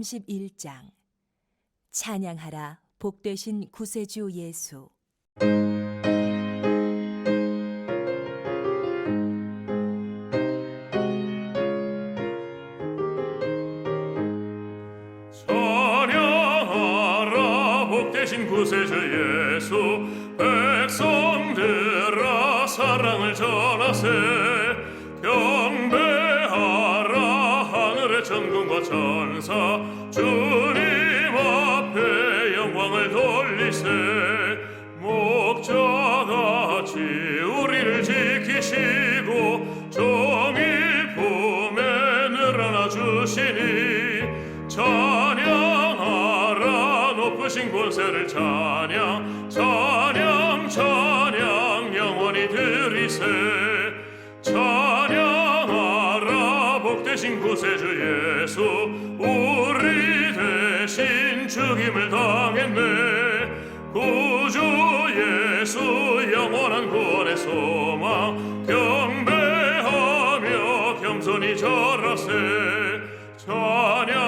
31장 찬양하라 복되신 구세주 예수. 찬양하라 복되신 구세주 예수. 백성들아 사랑을 전하세. 경배하라 하늘의 천군과 천사. 주님 앞에 영광을 돌리세. 목자같이 우리를 지키시고 종일 품에 늘어나 주시니. 찬양하라 높으신 권세를 찬양. 찬양 찬양 영원히 드리세. 찬양하라 복되신 구세주 예수. 우리 대신 죽임을 당했네. 구주 예수 영원한 구원의 소망. 경배하며 겸손히 절하세. 찬양하라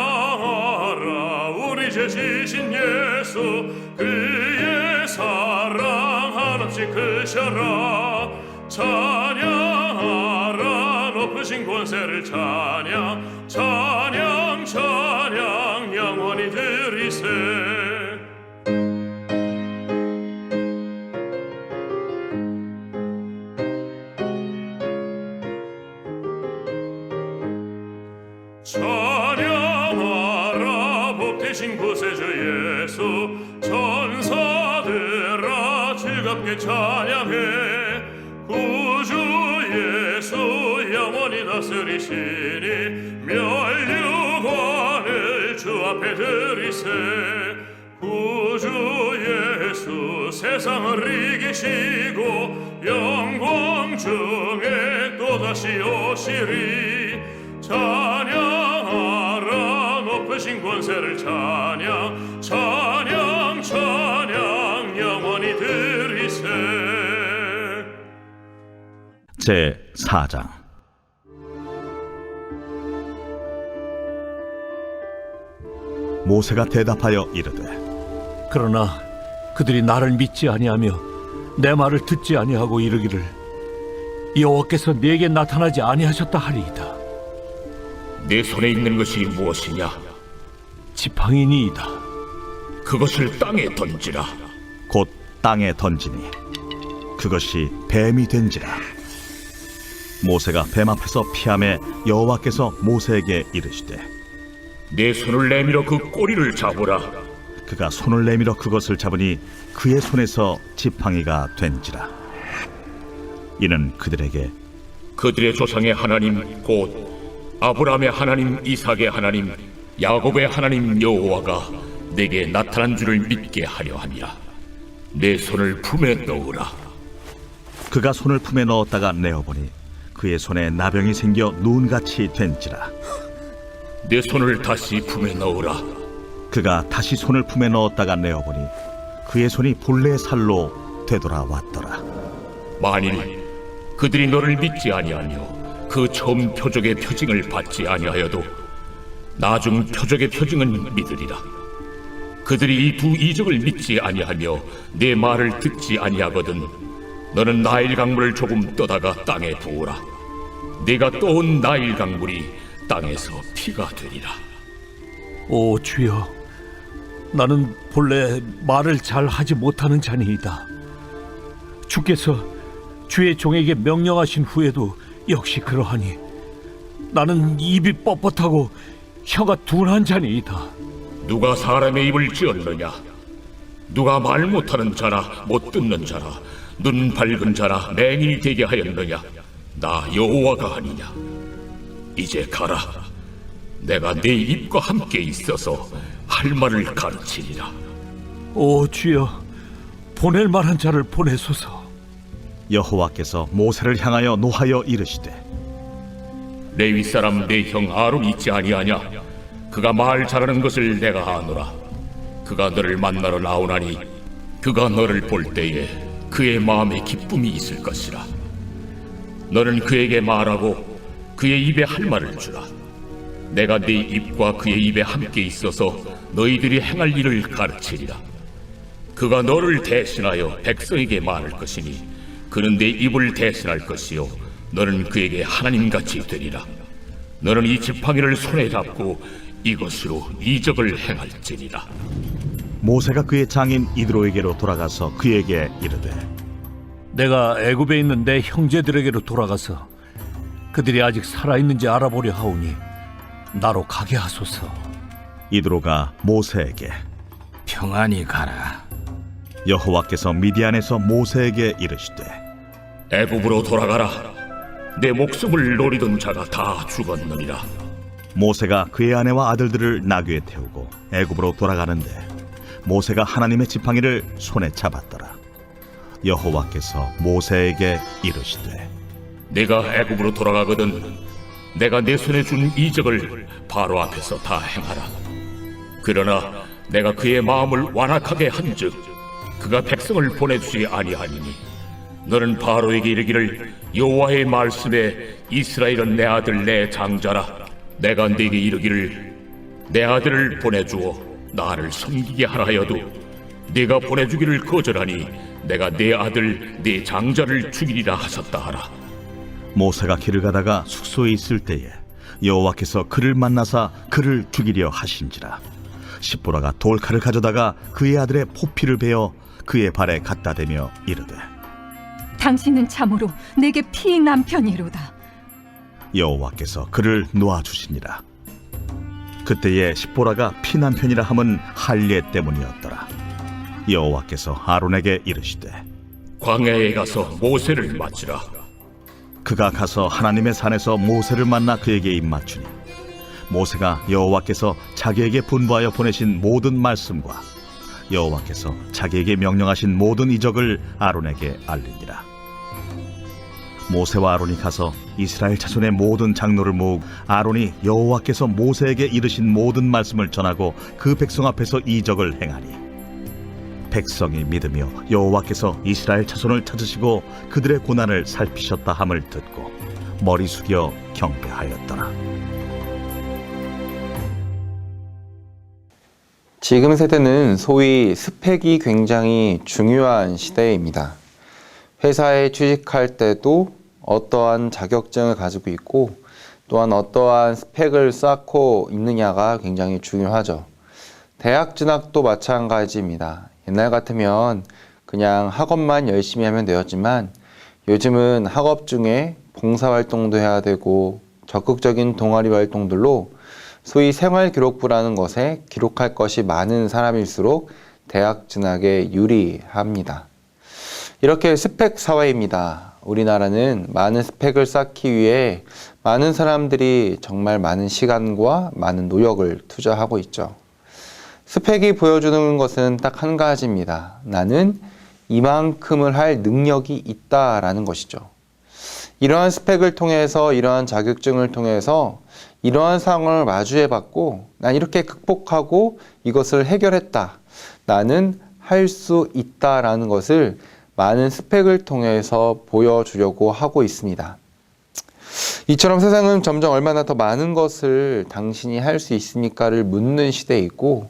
우리 죄 지신 예수. 그의 사랑 한없이 크셔라. 찬양하라 높으신 권세를 찬양. 찬양 찬양 영원히 드리세. 찬양하라 복되신 구세주 예수. 천사들아 즐겁게 찬양해. 구주 예수 영원히 다스리시니. 멸류관을 주 앞에 드리세. 구주 예수 세상을 이기시고 영광 중에 또다시 오시리. 찬양하라 높으신 권세를 찬양. 찬양 찬양 영원히 드리세. 제4장 모세가 대답하여 이르되 그러나 그들이 나를 믿지 아니하며 내 말을 듣지 아니하고 이르기를 여호와께서 내게 나타나지 아니하셨다 하리이다. 내 손에 있는 것이 무엇이냐? 지팡이니이다. 그것을 땅에 던지라. 곧 땅에 던지니 그것이 뱀이 된지라. 모세가 뱀 앞에서 피하매 여호와께서 모세에게 이르시되 내 손을 내밀어 그 꼬리를 잡으라. 그가 손을 내밀어 그것을 잡으니 그의 손에서 지팡이가 된지라. 이는 그들에게 그들의 조상의 하나님 곧 아브라함의 하나님, 이삭의 하나님, 야곱의 하나님 여호와가 내게 나타난 줄을 믿게 하려 함이라. 내 손을 품에 넣으라. 그가 손을 품에 넣었다가 내어보니 그의 손에 나병이 생겨 눈같이 된지라. 내 손을 다시 품에 넣으라. 그가 다시 손을 품에 넣었다가 내어보니 그의 손이 본래 살로 되돌아왔더라. 만일 그들이 너를 믿지 아니하며 그 처음 표적의 표징을 받지 아니하여도 나중 표적의 표징은 믿으리라. 그들이 이 두 이적을 믿지 아니하며 내 말을 듣지 아니하거든 너는 나일 강물을 조금 떠다가 땅에 부으라. 네가 떠온 나일 강물이 땅에서 피가 되리라. 오 주여, 나는 본래 말을 잘 하지 못하는 자니이다. 주께서 주의 종에게 명령하신 후에도 역시 그러하니 나는 입이 뻣뻣하고 혀가 둔한 자니이다. 누가 사람의 입을 찌었느냐? 누가 말 못하는 자나 못 듣는 자나 눈 밝은 자나 맹인이 되게 하였느냐? 나 여호와가 아니냐? 이제 가라. 내가 네 입과 함께 있어서 할 말을 가르치리라. 오 주여, 보낼 만한 자를 보내소서. 여호와께서 모세를 향하여 노하여 이르시되 레위 사람 내 형 아론이 있지 아니하냐? 그가 말 잘하는 것을 내가 아노라. 그가 너를 만나러 나오나니 그가 너를 볼 때에 그의 마음에 기쁨이 있을 것이라. 너는 그에게 말하고 그의 입에 할 말을 주라. 내가 네 입과 그의 입에 함께 있어서 너희들이 행할 일을 가르치리라. 그가 너를 대신하여 백성에게 말할 것이니 그는 내 입을 대신할 것이요 너는 그에게 하나님같이 되리라. 너는 이 지팡이를 손에 잡고 이것으로 이적을 행할지니라. 모세가 그의 장인 이드로에게로 돌아가서 그에게 이르되 내가 애굽에 있는 내 형제들에게로 돌아가서 그들이 아직 살아있는지 알아보려 하오니 나로 가게 하소서. 이드로가 모세에게 평안히 가라. 여호와께서 미디안에서 모세에게 이르시되 애굽으로 돌아가라. 내 목숨을 노리던 자가 다 죽었느니라. 모세가 그의 아내와 아들들을 나귀에 태우고 애굽으로 돌아가는데 모세가 하나님의 지팡이를 손에 잡았더라. 여호와께서 모세에게 이르시되 내가 애굽으로 돌아가거든 내가 내 손에 준 이적을 바로 앞에서 다 행하라. 그러나 내가 그의 마음을 완악하게 한즉 그가 백성을 보내주지 아니하니니 너는 바로에게 이르기를 여호와의 말씀에 이스라엘은 내 아들 내 장자라. 내가 네게 이르기를 내 아들을 보내주어 나를 섬기게 하라 하여도 네가 보내주기를 거절하니 내가 내 아들 내 장자를 죽이리라 하셨다 하라. 모세가 길을 가다가 숙소에 있을 때에 여호와께서 그를 만나사 그를 죽이려 하신지라. 십보라가 돌칼을 가져다가 그의 아들의 포피를 베어 그의 발에 갖다 대며 이르되 당신은 참으로 내게 피 남편이로다. 여호와께서 그를 놓아주시니라. 그때에 십보라가 피난편이라 함은 할례 때문이었더라. 여호와께서 아론에게 이르시되 광야에 가서 모세를 맞으라. 그가 가서 하나님의 산에서 모세를 만나 그에게 입맞추니 모세가 여호와께서 자기에게 분부하여 보내신 모든 말씀과 여호와께서 자기에게 명령하신 모든 이적을 아론에게 알리니라. 모세와 아론이 가서 이스라엘 자손의 모든 장로를 모으고 아론이 여호와께서 모세에게 이르신 모든 말씀을 전하고 그 백성 앞에서 이적을 행하니 백성이 믿으며 여호와께서 이스라엘 자손을 찾으시고 그들의 고난을 살피셨다 함을 듣고 머리 숙여 경배하였더라. 지금 세대는 소위 스펙이 굉장히 중요한 시대입니다. 회사에 취직할 때도 어떠한 자격증을 가지고 있고 또한 어떠한 스펙을 쌓고 있느냐가 굉장히 중요하죠. 대학 진학도 마찬가지입니다. 옛날 같으면 그냥 학업만 열심히 하면 되었지만 요즘은 학업 중에 봉사활동도 해야 되고 적극적인 동아리 활동들로 소위 생활기록부라는 것에 기록할 것이 많은 사람일수록 대학 진학에 유리합니다. 이렇게 스펙 사회입니다. 우리나라는 많은 스펙을 쌓기 위해 많은 사람들이 정말 많은 시간과 많은 노력을 투자하고 있죠. 스펙이 보여주는 것은 딱 한 가지입니다. 나는 이만큼을 할 능력이 있다라는 것이죠. 이러한 스펙을 통해서 이러한 자격증을 통해서 이러한 상황을 마주해봤고 난 이렇게 극복하고 이것을 해결했다. 나는 할 수 있다라는 것을 많은 스펙을 통해서 보여주려고 하고 있습니다. 이처럼 세상은 점점 얼마나 더 많은 것을 당신이 할 수 있습니까를 묻는 시대에 있고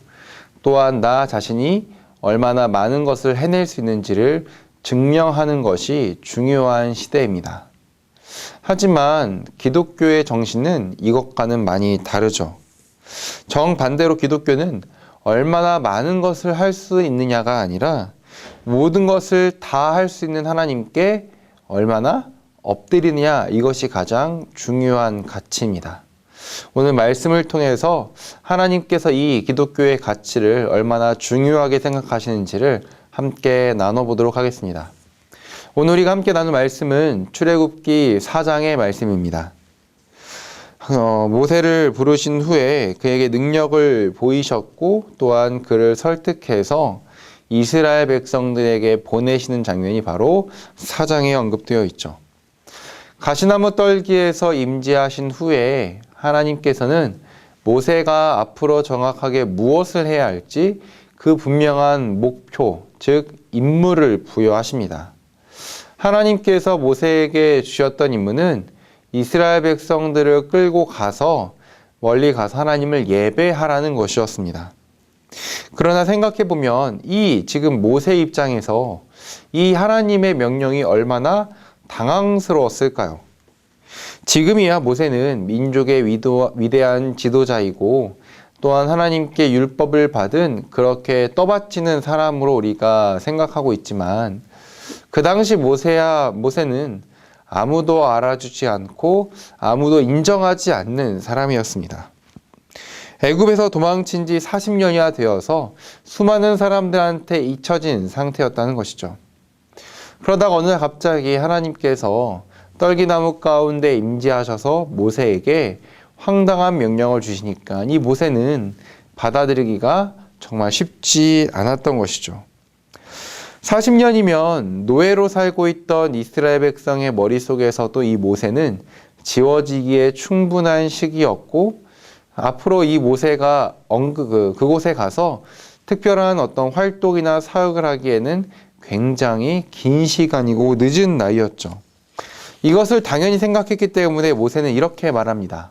또한 나 자신이 얼마나 많은 것을 해낼 수 있는지를 증명하는 것이 중요한 시대입니다. 하지만 기독교의 정신은 이것과는 많이 다르죠. 정반대로 기독교는 얼마나 많은 것을 할 수 있느냐가 아니라 모든 것을 다 할 수 있는 하나님께 얼마나 엎드리느냐, 이것이 가장 중요한 가치입니다. 오늘 말씀을 통해서 하나님께서 이 기독교의 가치를 얼마나 중요하게 생각하시는지를 함께 나눠보도록 하겠습니다. 오늘 우리가 함께 나눌 말씀은 출애굽기 4장의 말씀입니다. 모세를 부르신 후에 그에게 능력을 보이셨고 또한 그를 설득해서 이스라엘 백성들에게 보내시는 장면이 바로 4장에 언급되어 있죠. 가시나무 떨기에서 임재하신 후에 하나님께서는 모세가 앞으로 정확하게 무엇을 해야 할지 그 분명한 목표, 즉 임무를 부여하십니다. 하나님께서 모세에게 주셨던 임무는 이스라엘 백성들을 끌고 가서 멀리 가서 하나님을 예배하라는 것이었습니다. 그러나 생각해보면 이 지금 모세 입장에서 이 하나님의 명령이 얼마나 당황스러웠을까요? 지금이야 모세는 민족의 위대한 지도자이고 또한 하나님께 율법을 받은 그렇게 떠받치는 사람으로 우리가 생각하고 있지만 그 당시 모세는 아무도 알아주지 않고 아무도 인정하지 않는 사람이었습니다. 애굽에서 도망친 지 40년이나 되어서 수많은 사람들한테 잊혀진 상태였다는 것이죠. 그러다가 어느 날 갑자기 하나님께서 떨기나무 가운데 임재하셔서 모세에게 황당한 명령을 주시니까 이 모세는 받아들이기가 정말 쉽지 않았던 것이죠. 40년이면 노예로 살고 있던 이스라엘 백성의 머릿속에서도 이 모세는 지워지기에 충분한 시기였고 앞으로 이 모세가 그곳에 가서 특별한 어떤 활동이나 사역을 하기에는 굉장히 긴 시간이고 늦은 나이였죠. 이것을 당연히 생각했기 때문에 모세는 이렇게 말합니다.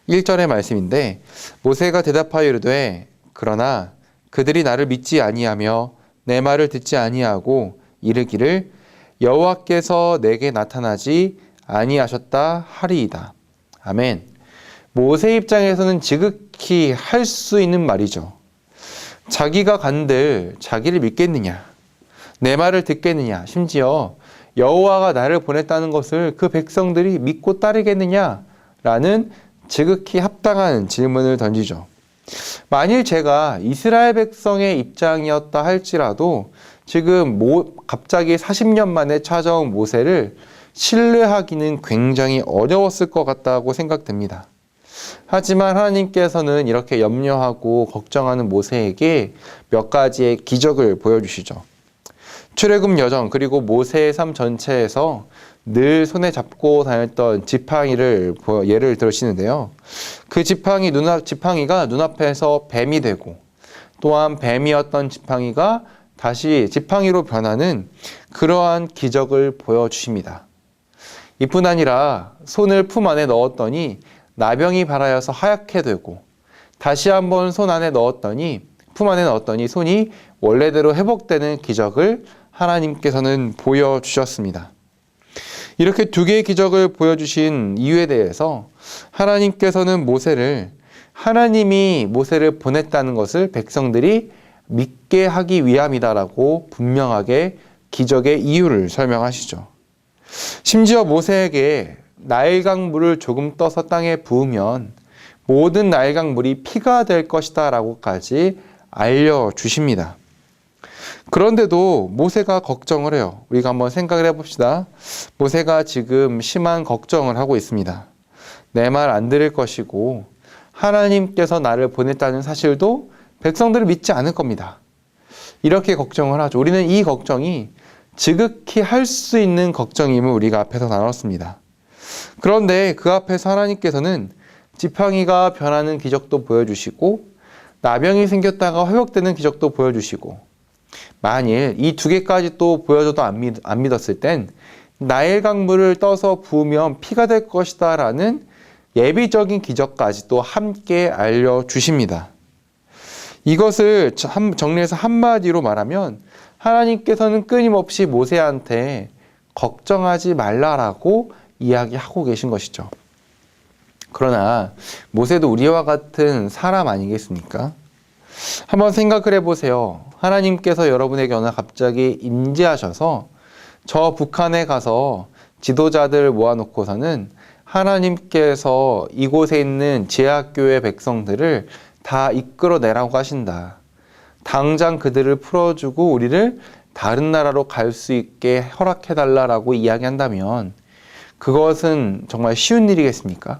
1절의 말씀인데 모세가 대답하여 이르되 그러나 그들이 나를 믿지 아니하며 내 말을 듣지 아니하고 이르기를 여호와께서 내게 나타나지 아니하셨다 하리이다. 아멘. 모세 입장에서는 지극히 할 수 있는 말이죠. 자기가 간들 자기를 믿겠느냐, 내 말을 듣겠느냐, 심지어 여호와가 나를 보냈다는 것을 그 백성들이 믿고 따르겠느냐라는 지극히 합당한 질문을 던지죠. 만일 제가 이스라엘 백성의 입장이었다 할지라도 지금 갑자기 40년 만에 찾아온 모세를 신뢰하기는 굉장히 어려웠을 것 같다고 생각됩니다. 하지만 하나님께서는 이렇게 염려하고 걱정하는 모세에게 몇 가지의 기적을 보여주시죠. 출애굽 여정 그리고 모세의 삶 전체에서 늘 손에 잡고 다녔던 지팡이를 예를 들으시는데요. 그 지팡이가 눈앞에서 뱀이 되고 또한 뱀이었던 지팡이가 다시 지팡이로 변하는 그러한 기적을 보여주십니다. 이뿐 아니라 손을 품 안에 넣었더니 나병이 발하여서 하얗게 되고 다시 한번 품 안에 넣었더니 손이 원래대로 회복되는 기적을 하나님께서는 보여주셨습니다. 이렇게 두 개의 기적을 보여주신 이유에 대해서 하나님께서는 하나님이 모세를 보냈다는 것을 백성들이 믿게 하기 위함이다라고 분명하게 기적의 이유를 설명하시죠. 심지어 모세에게 나일강 물을 조금 떠서 땅에 부으면 모든 나일강 물이 피가 될 것이다 라고까지 알려주십니다. 그런데도 모세가 걱정을 해요. 우리가 한번 생각을 해봅시다. 모세가 지금 심한 걱정을 하고 있습니다. 내 말 안 들을 것이고 하나님께서 나를 보냈다는 사실도 백성들을 믿지 않을 겁니다. 이렇게 걱정을 하죠. 우리는 이 걱정이 지극히 할 수 있는 걱정임을 우리가 앞에서 나눴습니다. 그런데 그 앞에서 하나님께서는 지팡이가 변하는 기적도 보여주시고 나병이 생겼다가 회복되는 기적도 보여주시고 만일 이 두 개까지 또 보여줘도 안 믿었을 땐 나일강 물을 떠서 부으면 피가 될 것이다 라는 예비적인 기적까지 또 함께 알려주십니다. 이것을 정리해서 한마디로 말하면 하나님께서는 끊임없이 모세한테 걱정하지 말라라고 이야기하고 계신 것이죠. 그러나 모세도 우리와 같은 사람 아니겠습니까? 한번 생각을 해보세요. 하나님께서 여러분에게 어느 날 갑자기 임재하셔서 저 북한에 가서 지도자들 모아놓고서는 하나님께서 이곳에 있는 제약교회 백성들을 다 이끌어내라고 하신다. 당장 그들을 풀어주고 우리를 다른 나라로 갈 수 있게 허락해달라고 이야기한다면 그것은 정말 쉬운 일이겠습니까?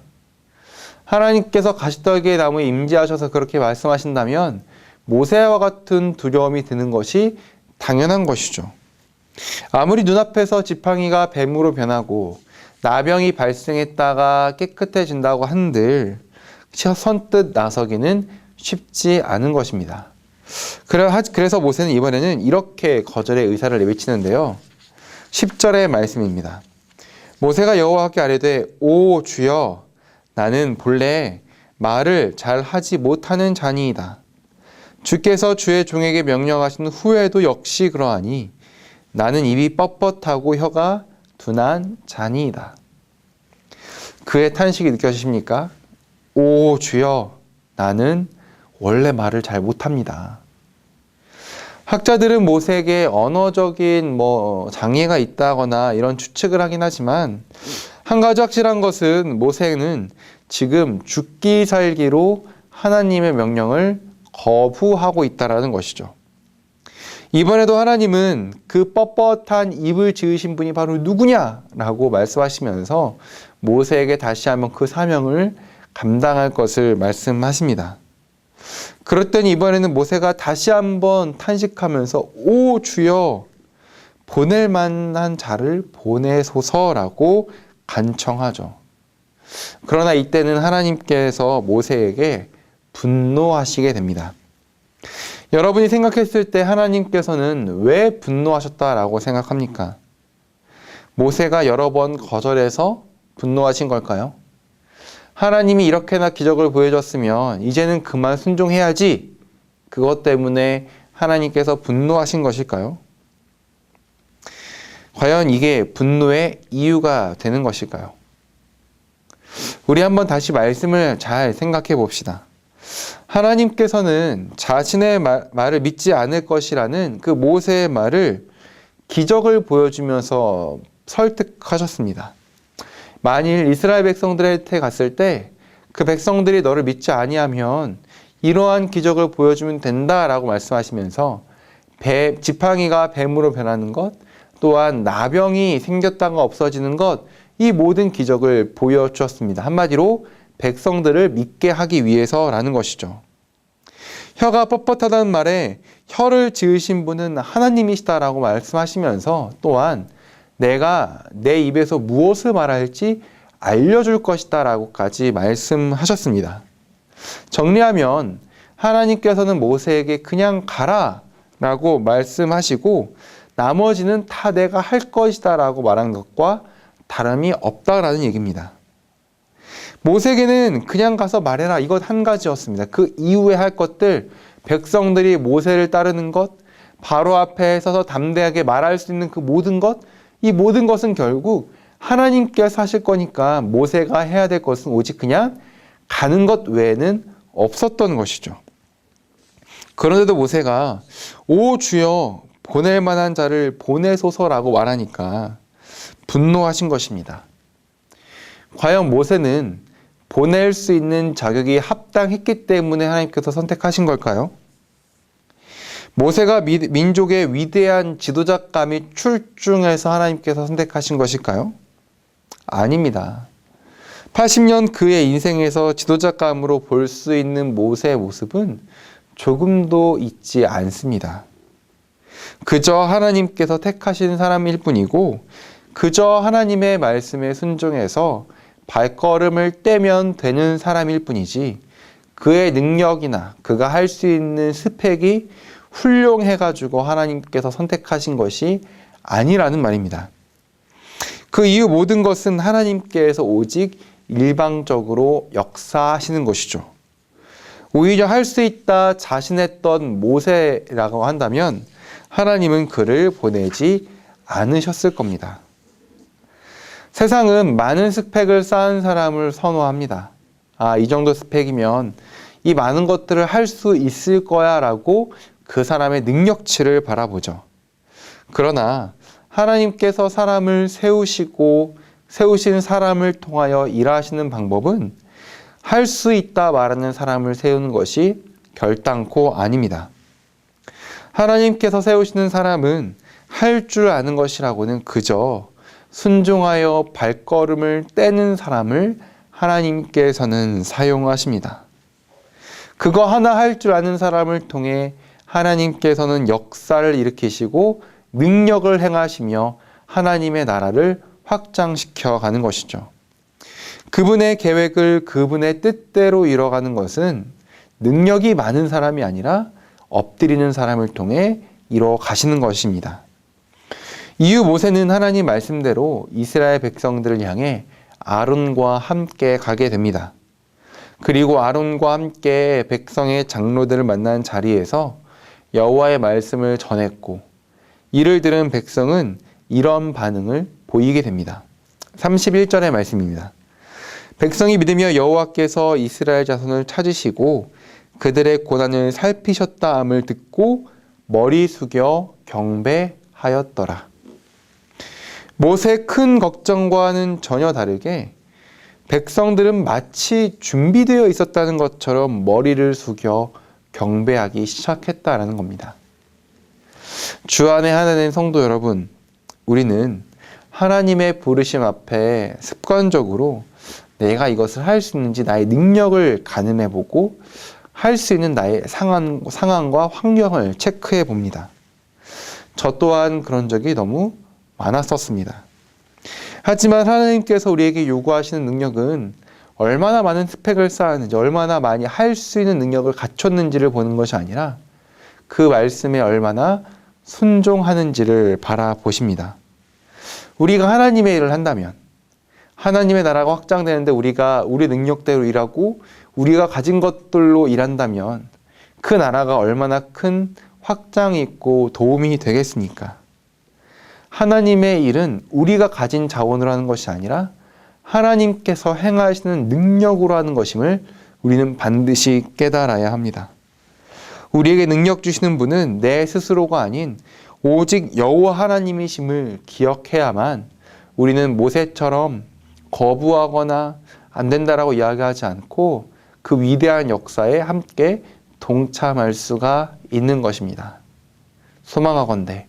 하나님께서 가시떨기의 나무에 임재하셔서 그렇게 말씀하신다면 모세와 같은 두려움이 드는 것이 당연한 것이죠. 아무리 눈앞에서 지팡이가 뱀으로 변하고 나병이 발생했다가 깨끗해진다고 한들 선뜻 나서기는 쉽지 않은 것입니다. 그래서 모세는 이번에는 이렇게 거절의 의사를 내비치는데요. 10절의 말씀입니다. 모세가 여호와께 아뢰되 오 주여 나는 본래 말을 잘 하지 못하는 자니이다. 주께서 주의 종에게 명령하신 후에도 역시 그러하니 나는 입이 뻣뻣하고 혀가 둔한 자니이다. 그의 탄식이 느껴지십니까? 오 주여, 나는 원래 말을 잘 못합니다. 학자들은 모세에게 언어적인 장애가 있다거나 이런 추측을 하긴 하지만 한 가지 확실한 것은 모세는 지금 죽기 살기로 하나님의 명령을 거부하고 있다는 것이죠. 이번에도 하나님은 그 뻣뻣한 입을 지으신 분이 바로 누구냐라고 말씀하시면서 모세에게 다시 한번 그 사명을 감당할 것을 말씀하십니다. 그랬더니 이번에는 모세가 다시 한번 탄식하면서 오 주여, 보낼 만한 자를 보내소서라고 간청하죠. 그러나 이때는 하나님께서 모세에게 분노하시게 됩니다. 여러분이 생각했을 때 하나님께서는 왜 분노하셨다라고 생각합니까? 모세가 여러 번 거절해서 분노하신 걸까요? 하나님이 이렇게나 기적을 보여줬으면 이제는 그만 순종해야지, 그것 때문에 하나님께서 분노하신 것일까요? 과연 이게 분노의 이유가 되는 것일까요? 우리 한번 다시 말씀을 잘 생각해 봅시다. 하나님께서는 자신의 말을 믿지 않을 것이라는 그 모세의 말을 기적을 보여주면서 설득하셨습니다. 만일 이스라엘 백성들한테 갔을 때 그 백성들이 너를 믿지 아니하면 이러한 기적을 보여주면 된다라고 말씀하시면서 지팡이가 뱀으로 변하는 것, 또한 나병이 생겼다가 없어지는 것, 이 모든 기적을 보여주었습니다. 한마디로 백성들을 믿게 하기 위해서라는 것이죠. 혀가 뻣뻣하다는 말에 혀를 지으신 분은 하나님이시다라고 말씀하시면서 또한 내가 내 입에서 무엇을 말할지 알려줄 것이다 라고까지 말씀하셨습니다. 정리하면 하나님께서는 모세에게 그냥 가라 라고 말씀하시고 나머지는 다 내가 할 것이다 라고 말한 것과 다름이 없다라는 얘기입니다. 모세에게는 그냥 가서 말해라, 이것 한 가지였습니다. 그 이후에 할 것들, 백성들이 모세를 따르는 것, 바로 앞에 서서 담대하게 말할 수 있는 그 모든 것, 이 모든 것은 결국 하나님께서 하실 거니까 모세가 해야 될 것은 오직 그냥 가는 것 외에는 없었던 것이죠. 그런데도 모세가 오 주여, 보낼 만한 자를 보내소서라고 말하니까 분노하신 것입니다. 과연 모세는 보낼 수 있는 자격이 합당했기 때문에 하나님께서 선택하신 걸까요? 모세가 민족의 위대한 지도자감이 출중해서 하나님께서 선택하신 것일까요? 아닙니다. 80년 그의 인생에서 지도자감으로 볼 수 있는 모세의 모습은 조금도 있지 않습니다. 그저 하나님께서 택하신 사람일 뿐이고 그저 하나님의 말씀에 순종해서 발걸음을 떼면 되는 사람일 뿐이지 그의 능력이나 그가 할 수 있는 스펙이 훌륭해가지고 하나님께서 선택하신 것이 아니라는 말입니다. 그 이후 모든 것은 하나님께서 오직 일방적으로 역사하시는 것이죠. 오히려 할 수 있다 자신했던 모세라고 한다면 하나님은 그를 보내지 않으셨을 겁니다. 세상은 많은 스펙을 쌓은 사람을 선호합니다. 이 정도 스펙이면 이 많은 것들을 할 수 있을 거야 라고 그 사람의 능력치를 바라보죠. 그러나 하나님께서 사람을 세우시고 세우신 사람을 통하여 일하시는 방법은 할 수 있다 말하는 사람을 세우는 것이 결단코 아닙니다. 하나님께서 세우시는 사람은 할 줄 아는 것이라고는 그저 순종하여 발걸음을 떼는 사람을 하나님께서는 사용하십니다. 그거 하나 할 줄 아는 사람을 통해 하나님께서는 역사를 일으키시고 능력을 행하시며 하나님의 나라를 확장시켜 가는 것이죠. 그분의 계획을 그분의 뜻대로 이뤄가는 것은 능력이 많은 사람이 아니라 엎드리는 사람을 통해 이뤄 가시는 것입니다. 이후 모세는 하나님 말씀대로 이스라엘 백성들을 향해 아론과 함께 가게 됩니다. 그리고 아론과 함께 백성의 장로들을 만난 자리에서 여호와의 말씀을 전했고, 이를 들은 백성은 이런 반응을 보이게 됩니다. 31절의 말씀입니다. 백성이 믿으며 여호와께서 이스라엘 자손을 찾으시고 그들의 고난을 살피셨다함을 듣고 머리 숙여 경배하였더라. 모세의 큰 걱정과는 전혀 다르게 백성들은 마치 준비되어 있었다는 것처럼 머리를 숙여 경배하기 시작했다라는 겁니다. 주안의 하나님 성도 여러분, 우리는 하나님의 부르심 앞에 습관적으로 내가 이것을 할 수 있는지 나의 능력을 가늠해보고 할 수 있는 나의 상황과 환경을 체크해 봅니다. 저 또한 그런 적이 너무 많았었습니다. 하지만 하나님께서 우리에게 요구하시는 능력은 얼마나 많은 스펙을 쌓았는지, 얼마나 많이 할 수 있는 능력을 갖췄는지를 보는 것이 아니라 그 말씀에 얼마나 순종하는지를 바라보십니다. 우리가 하나님의 일을 한다면, 하나님의 나라가 확장되는데 우리가 우리 능력대로 일하고 우리가 가진 것들로 일한다면 그 나라가 얼마나 큰 확장이 있고 도움이 되겠습니까? 하나님의 일은 우리가 가진 자원으로 하는 것이 아니라 하나님께서 행하시는 능력으로 하는 것임을 우리는 반드시 깨달아야 합니다. 우리에게 능력 주시는 분은 내 스스로가 아닌 오직 여호와 하나님이심을 기억해야만 우리는 모세처럼 거부하거나 안 된다라고 이야기하지 않고 그 위대한 역사에 함께 동참할 수가 있는 것입니다. 소망하건대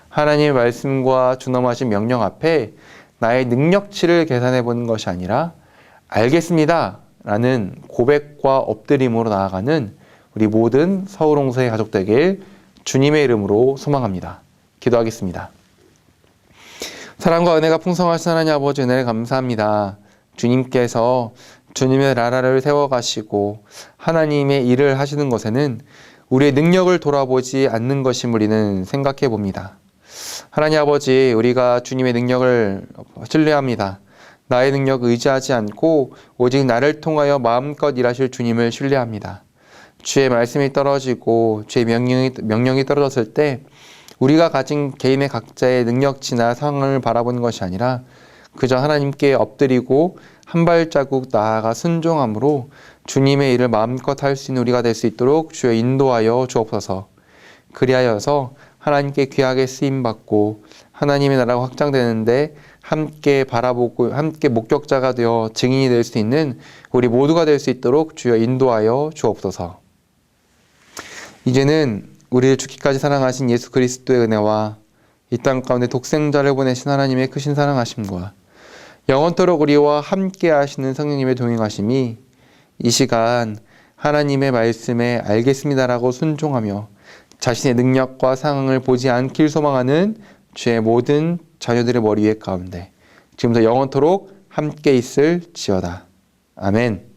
하나님의 말씀과 준엄하신 명령 앞에 나의 능력치를 계산해 보는 것이 아니라 알겠습니다 라는 고백과 엎드림으로 나아가는 우리 모든 서울홍서의 가족 되길 주님의 이름으로 소망합니다. 기도하겠습니다. 사랑과 은혜가 풍성하신 하나님 아버지, 은혜를 감사합니다. 주님께서 주님의 나라를 세워가시고 하나님의 일을 하시는 것에는 우리의 능력을 돌아보지 않는 것임을 우리는 생각해 봅니다. 하나님 아버지, 우리가 주님의 능력을 신뢰합니다. 나의 능력 의지하지 않고 오직 나를 통하여 마음껏 일하실 주님을 신뢰합니다. 주의 말씀이 떨어지고 주의 명령이 떨어졌을 때 우리가 가진 개인의 각자의 능력치나 상황을 바라보는 것이 아니라 그저 하나님께 엎드리고 한 발자국 나아가 순종함으로 주님의 일을 마음껏 할 수 있는 우리가 될 수 있도록 주여 인도하여 주옵소서. 그리하여서 하나님께 귀하게 쓰임받고 하나님의 나라가 확장되는데 함께 바라보고 함께 목격자가 되어 증인이 될 수 있는 우리 모두가 될 수 있도록 주여 인도하여 주옵소서. 이제는 우리를 죽기까지 사랑하신 예수 그리스도의 은혜와 이 땅 가운데 독생자를 보내신 하나님의 크신 사랑하심과 영원토록 우리와 함께 하시는 성령님의 동행하심이 이 시간 하나님의 말씀에 알겠습니다라고 순종하며 자신의 능력과 상황을 보지 않길 소망하는 주의 모든 자녀들의 머리 위에 가운데 지금부터 영원토록 함께 있을지어다. 아멘.